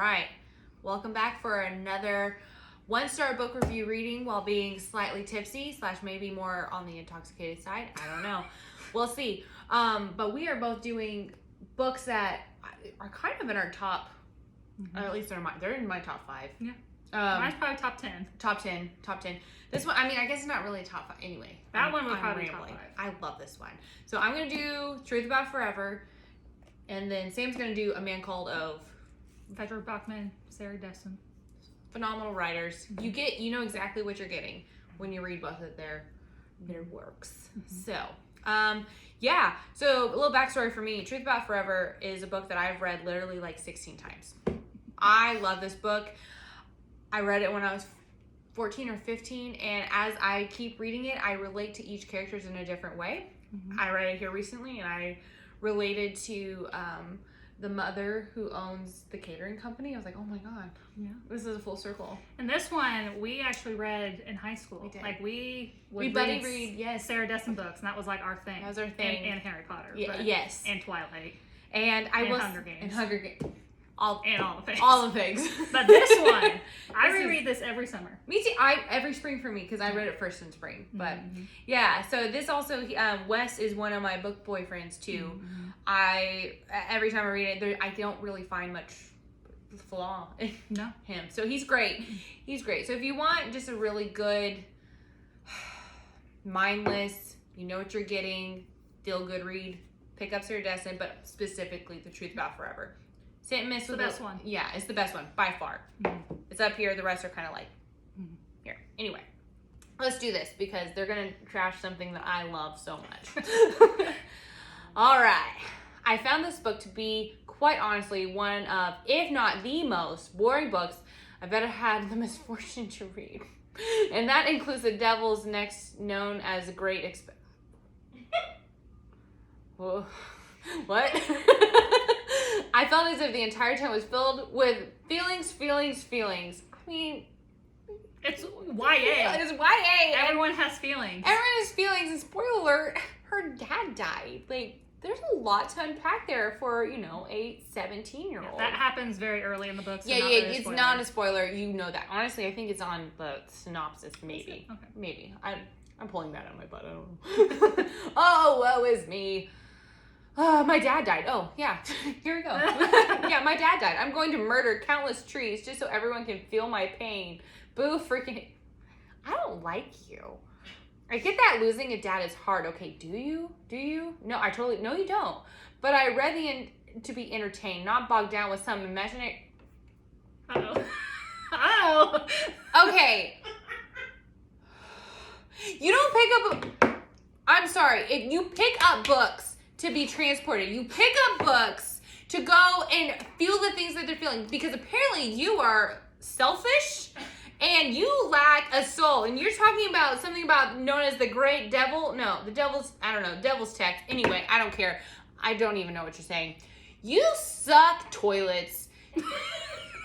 Alright, welcome back for another one-star book review reading while being slightly tipsy / maybe more on the intoxicated side. I don't know. We'll see. But we are both doing books that are kind of in our top, or at least they're in my top 5. Yeah. Mine's probably top 10. Top 10. This one, I mean, I guess it's not really top 5. Anyway. That one was probably top 5. I love this one. So I'm going to do Truth About Forever, and then Sam's going to do A Man Called Ove. Fredrik Backman, Sarah Dessen. Phenomenal writers. You know exactly what you're getting when you read both of their works. So, yeah. So a little backstory for me. Truth About Forever is a book that I've read literally like 16 times. I love this book. I read it when I was 14 or 15, and as I keep reading it, I relate to each character in a different way. I read it here recently, and I related to the mother who owns the catering company. I was like, oh my god, yeah, this is a full circle. And this one we actually read in high school. We did. Like we buddy read, yes, Sarah Dessen books, and that was like our thing. That was our thing. And Harry Potter. Yeah, yes. And Twilight. And Hunger Games. And Hunger Games. All the things. All the things. But this one, I reread this every summer. Me too. Every spring for me, because I read it first in spring. But yeah, so this also, Wes is one of my book boyfriends too. Every time I read it, I don't really find much flaw in him. So he's great. He's great. So if you want just a really good, mindless, you know what you're getting, feel good read, pick up Sarah Dessen, but specifically The Truth About Forever. Sit and miss with the best one. Yeah, it's the best one by far. It's up here. The rest are kind of like here. Anyway, let's do this because they're gonna trash something that I love so much. All right, I found this book to be quite honestly one of, if not the most boring books I've ever had the misfortune to read, and that includes The Devil's Next, known as a Great Whoa. What? I felt as if the entire time was filled with feelings. I mean, it's YA. It's YA. Everyone has feelings. Everyone has feelings, and spoiler alert, her dad died. Like, there's a lot to unpack there for, a 17-year-old. That happens very early in the book. So it's not a spoiler. You know that. Honestly, I think it's on the synopsis, maybe. Okay. Maybe. I'm pulling that out of my butt. I don't know. Oh, woe is me. My dad died. Oh, yeah. Here we go. Yeah, my dad died. I'm going to murder countless trees just so everyone can feel my pain. Boo freaking... I don't like you. I get that losing a dad is hard. Okay, do you? No, no, you don't. But I read the end to be entertained, not bogged down with some imaginary... Uh-oh. Okay. You don't pick up... I'm sorry. If you pick up books to be transported, you pick up books to go and feel the things that they're feeling, because apparently you are selfish and you lack a soul, and you're talking about something about known as the Great Devil. No, the Devil's, I don't know, Devil's Text. Anyway, I don't care. I don't even know what you're saying. You suck toilets.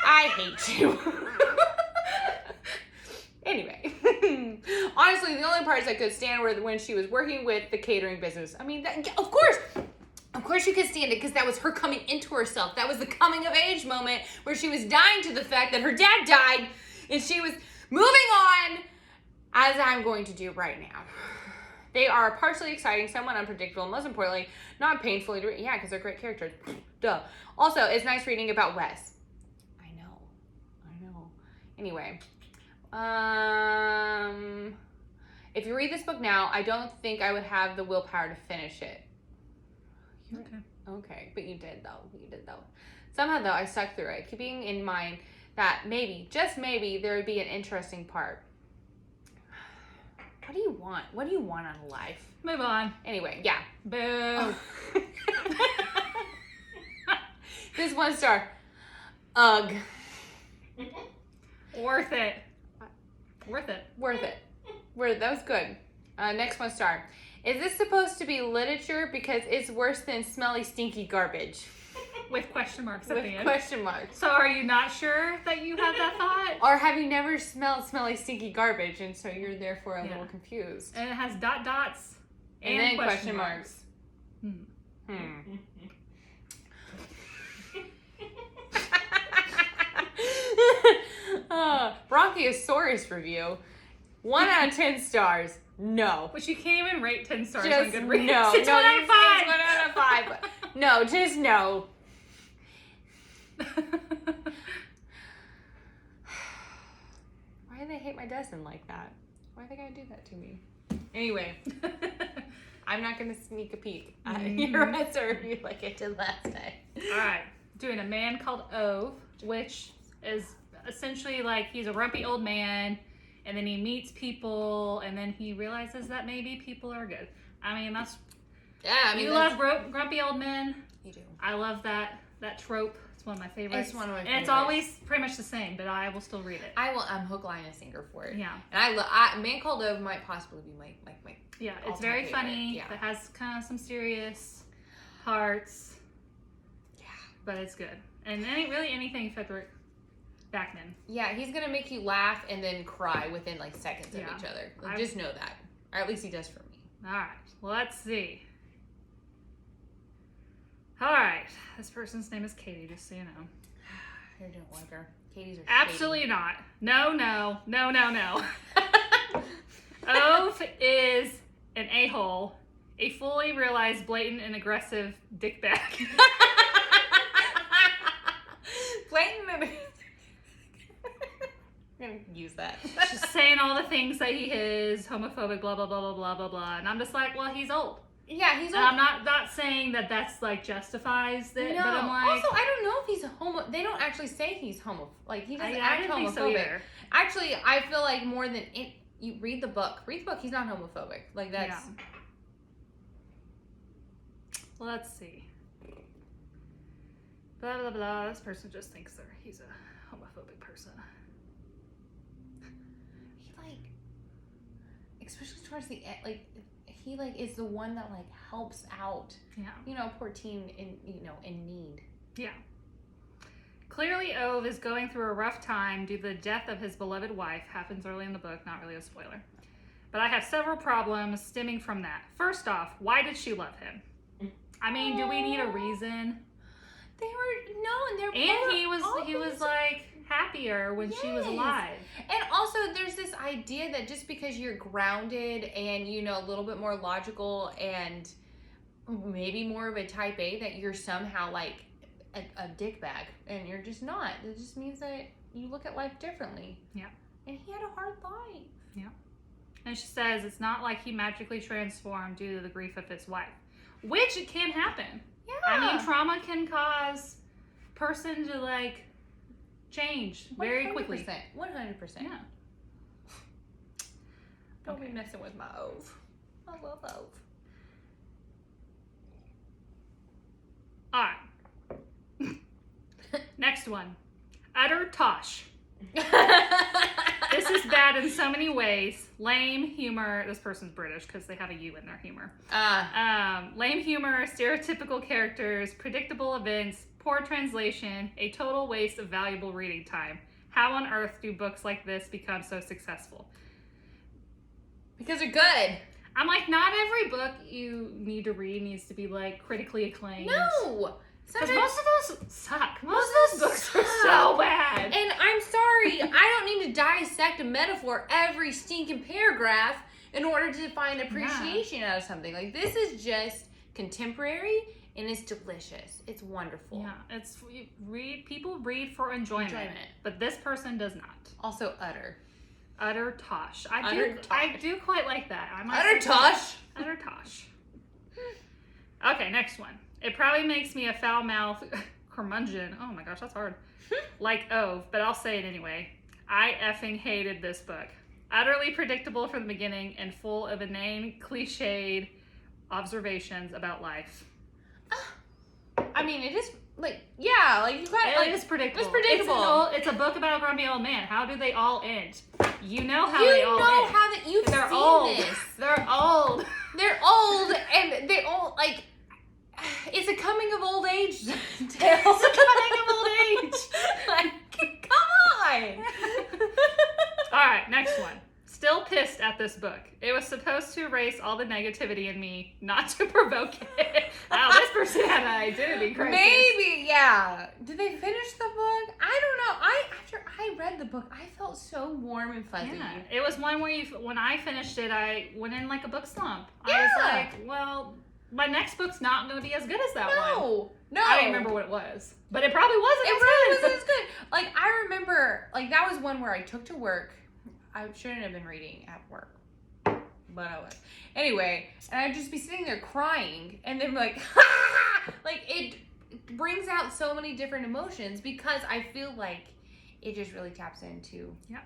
I hate you. Anyway, honestly, the only parts I could stand were when she was working with the catering business. I mean, of course you could stand it, because that was her coming into herself. That was the coming of age moment where she was dying to the fact that her dad died, and she was moving on, as I'm going to do right now. They are partially exciting, somewhat unpredictable, and most importantly, not painfully to read. Yeah, because they're great characters. Duh. Also, it's nice reading about Wes. I know. Anyway. If you read this book now, I don't think I would have the willpower to finish it. Okay, but you did though. Somehow though, I stuck through it, keeping in mind that maybe, just maybe, there would be an interesting part. What do you want? What do you want out of life? Move on. Anyway, yeah. Boo. Oh. This 1 star. Ugh. Worth it. That was good. Next 1 star. Is this supposed to be literature? Because it's worse than smelly, stinky garbage. With question marks at the end. With question marks. So are you not sure that you had that thought? Or have you never smelled smelly, stinky garbage, and so you're therefore a little confused? And it has dots and then question marks. Brachiosaurus review. 1 out of 10 stars. No. Which you can't even rate 10 stars Just on Goodreads. no. It's No, 1 out of 5. It's 1 out of 5. No, just no. Why do they hate my Dessen like that? Why are they gonna do that to me? Anyway, I'm not gonna sneak a peek at your answer review like I did last time. Alright, doing A Man Called Ove, which is essentially like he's a grumpy old man, and then he meets people, and then he realizes that maybe people are good. I mean, that's... Yeah, I mean, you love grumpy old men. You do. I love that trope. It's one of my favorites. It's one of my And favorites. it's always pretty much the same, but I will still read it. I'm hook, line, and sinker for it. Yeah. And Man Called Ove might possibly be my Yeah, it's all-time very favorite. funny. Yeah. It has kind of some serious parts. Yeah. But it's good. And anything Fredrik Backman. Yeah, he's gonna make you laugh and then cry within like seconds of Yeah. each other. Like, just know that. Or at least he does for me. Alright, let's see. Alright, this person's name is Katie, just so you know. I don't like her. Katie's are Absolutely not. No. Ove is an a-hole, a fully realized, blatant, and aggressive dickbag. Blatant. I'm gonna use that. Just saying all the things that he is, homophobic, blah, blah, blah, blah, blah, blah, blah. And I'm just like, well, he's old. Yeah, he's And I'm not saying that that's like justifies it, No. but I'm like... Also, I don't know if he's a homo. They don't actually say he's homo. Like, he doesn't I act didn't think so homophobic. either. Actually, I feel like more than it. You read the book. Read the book. He's not homophobic. Like, that's... Yeah. Let's see. Blah, blah, blah. This person just thinks he's a homophobic person. He, like... Especially towards the end, like... He, like, is the one that, like, helps out, Yeah. you know, poor teen in need. Yeah. Clearly, Ove is going through a rough time due to the death of his beloved wife. Happens early in the book, not really a spoiler. But I have several problems stemming from that. First off, why did she love him? I mean, do we need a reason? They were, no, and they're And he was like happier when she was Yes. alive. And also, there's this idea that just because you're grounded and, you know, a little bit more logical and maybe more of a type A, that you're somehow like a dick bag, and you're just not. It just means that you look at life differently. Yeah. And he had a hard life. Yeah. And she says it's not like he magically transformed due to the grief of his wife, which it can happen. Yeah. I mean, trauma can cause person to like change very quickly. 100%. Yeah. Don't be messing with my Ove. I love Ove. All right. Next one. Utter tosh. This is bad in so many ways. Lame humor. This person's British because they have a U in their humor. Lame humor, stereotypical characters, predictable events, poor translation, a total waste of valuable reading time. How on earth do books like this become so successful? Because they're good. I'm like, not every book you need to read needs to be like critically acclaimed. No. Because most of those suck. Most of those books are so bad. And I'm sorry, I don't need to dissect a metaphor every stinking paragraph in order to find appreciation out of something. Like, this is just contemporary and it's delicious. It's wonderful. Yeah, people read for enjoyment. But this person does not. Also utter. Utter tosh. I Tosh. do quite like that. I might Utter say tosh. Utter tosh. Okay, next one. It probably makes me a foul-mouthed curmudgeon. Oh my gosh, that's hard. Like Ove, but I'll say it anyway. I effing hated this book. Utterly predictable from the beginning and full of inane, cliched observations about life. I mean, it is, like, yeah, like, you got It like, is predictable. It's predictable. It's a book about a grumpy old man. How do they all end? You know how you they all know end. how that you've They're seen old. this. They're old. They're old, and they all, like, it's a coming of old age tale. It's a coming of old age. Like, come on. All right, next one. Still pissed at this book. It was supposed to erase all the negativity in me, not to provoke it. Wow, this person had an identity crisis. Maybe, yeah. Did they finish the book? I don't know. After I read read the book, I felt so warm and fuzzy. Yeah. It was one where when I finished it, I went in like a book slump. Yeah. I was like, well, my next book's not going to be as good as that one. No. I don't remember what it was. But it probably wasn't It as really good. wasn't as good. Like, I remember, like, that was one where I took to work. I shouldn't have been reading at work. But I was. Anyway, and I'd just be sitting there crying. And then like, ha! Like, it brings out so many different emotions because I feel like it just really taps into your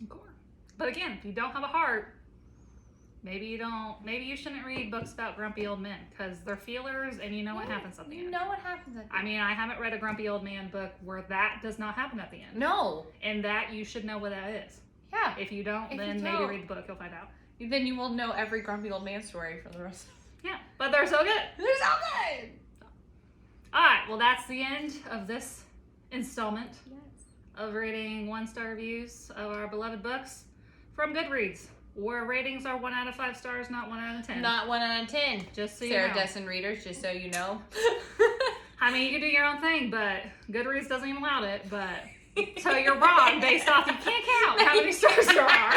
core. But again, if you don't have a heart, maybe you shouldn't read books about grumpy old men because they're feelers and you know what happens at the end. You know what happens at the end. I mean, I haven't read a grumpy old man book where that does not happen at the end. No. And that you should know what that is. Yeah. If you don't, then maybe read the book, you'll find out. Then you will know every grumpy old man story for the rest of Yeah, but they're so good. They're so good. All right, well, that's the end of this installment of reading 1-star reviews of our beloved books from Goodreads, where ratings are 1 out of 5 stars, not 1 out of 10. Not 1 out of 10. Just so Sarah you know. Dessen readers, just so you know. I mean, you can do your own thing, but Goodreads doesn't even allow it, but... So you're wrong based off you can't count how many stars there are.